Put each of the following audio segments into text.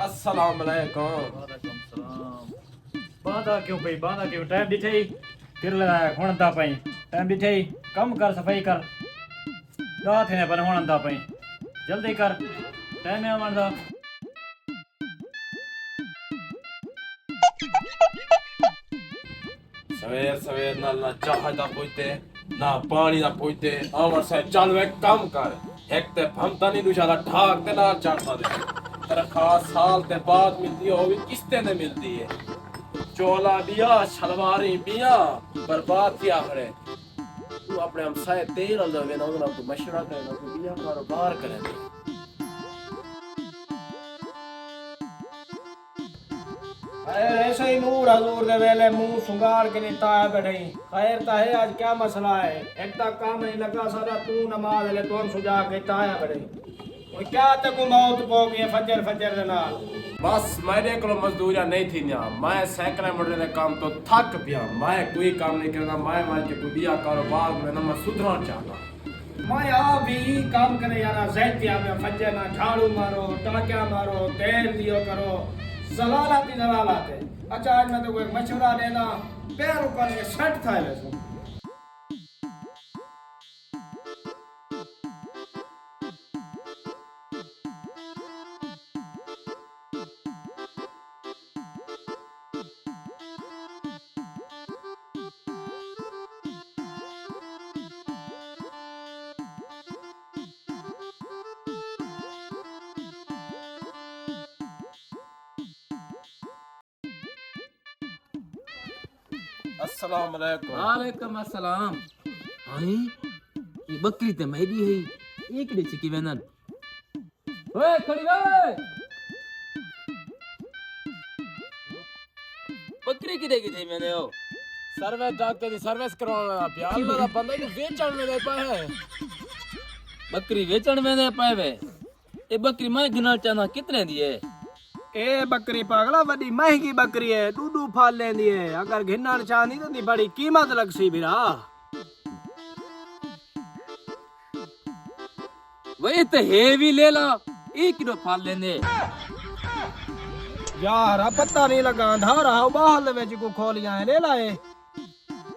अस्सलाम वालेकुम। वालेकुम सलाम। बांधा क्यों भाई, बांधा क्यों? टाइम दिखे ही फिर लगाया हुणदा पई। टाइम दिखे ही कम कर, सफाई कर। गा थे पर हुणदा पई, जल्दी कर, टाइम है वणदा। सवेर सवेर ना चाह दा पुछते ना पानी दा पुछते अमर से चल वे काम कर। एक ते भमता नहीं दूसरा ठाक ते ना चढ़ता दे। तनख्वाह साल ते बाद मिलती है, वो भी किस्ते ने मिलती है। चोला दिया शलवारी पिया बर्बाद किया खड़े। तू अपने हमसाए तेल लवे ना उन्हें तो मशवरा करे ना तो बिया कारोबार करे। ऐसे ही नूर हजूर दे वेले मुंह सुंगाड़ के नहीं ताया बैठे। खैर ता है, आज क्या मसला है? एक तक काम नहीं लगा सारा, तू नमाज ले तो सुजा के ताया बैठे। और क्या तक मौत पो गई फजर फजर दे नाल। बस मेरे को मजदूरियां नहीं थी ना, मैं सैकड़े मुंडे दे काम तो थक पिया। मैं कोई काम नहीं करना, मैं के कोई बिया कारोबार में ना मैं सुधरना चाहता। मैं आप भी काम करे यार, ज़ैतिया में फजर ना झाड़ू मारो, टाकिया मारो, तेल दियो करो, जलालाती जलालाते। अच्छा आज मैं तो कोई मशवरा देना, पैर ऊपर के सेट था वैसे। अस्सलाम वालेकुम। वालेकुम अस्सलाम। हाय ये बकरी ते मेरी है, एक डे की वेनन। ओए खड़ी वे, बकरी की देगी थी मैंने। ओ सर्विस जाते दी सर्विस करवाना पिया। अल्लाह दा बंदा नु बेचण में दे पाए है। बकरी बेचण में दे पाए वे। ये बकरी मैं गिना चाहना कितने दी है? ए बकरी पागला बड़ी महंगी बकरी है, दूधू फाल लेंदी है। अगर घिन्ना चाहनी तो दी बड़ी कीमत लगसी बिरा। वही तो है भी ले ला, 1 किलो फाल लेने। यार अब पता नहीं लगा, धारा बाहर में को खोलिया है, ले लाए।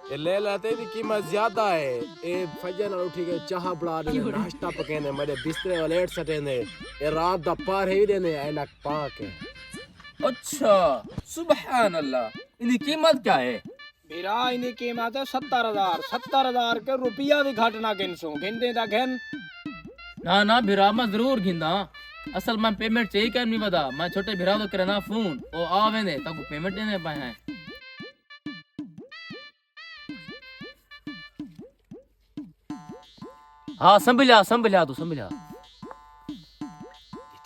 ये ले लेते दी कीमत ज्यादा है। ए फजर नाल उठी के चाह बना दे, नाश्ता पकाने मेरे बिस्तरे वाले लेट सटे ने। ये रात दा पार ही देने ऐलक पाक है। अच्छा सुभान अल्लाह, इनकी कीमत क्या है? बिरा इनकी कीमत है 70,000। 70,000 के रुपया भी घट ना गिनसू, गिन दे दा गिन। ना ना भिरा मैं जरूर गिंदा। असल मैं पेमेंट चाहिए कर नहीं बता, मैं छोटे भिरा तो करना फोन ओ आवे ने तक पेमेंट देने पाए हैं। हाँ संभलिया तू संभलिया।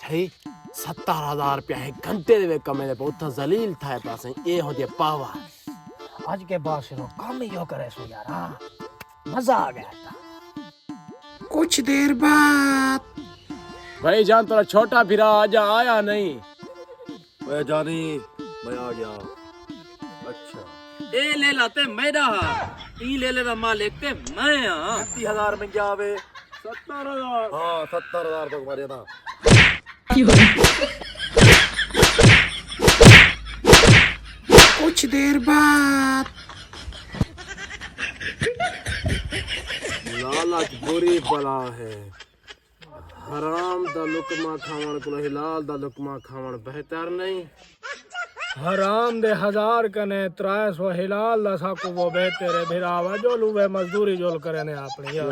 थे 70,000 रुपया है घंटे दे कमे दे बहुत जलील था पास ए हो दे पावा। आज के बाद से काम ही यो करे सो यार। हाँ मजा आ गया था। कुछ देर बाद भाई जान तेरा छोटा फिरा आजा आया नहीं। भाई जानी मैं आ गया। अच्छा ए ले लाते मेरा, ई ले लेना मालिक ते मैं। 30,000 में क्या आवे? 70,000। हाँ 70,000 तक मारे था। कुछ देर बाद लालच बुरी बला है। हराम दा लुकमा खावण को हिलाल दा लुकमा खावण बेहतर नहीं। हराम दे 1000 कने 300 हिलाल दा साकू वो बेहतर है। भिरावा जो लुवे मजदूरी जोल करे ने अपनी यार।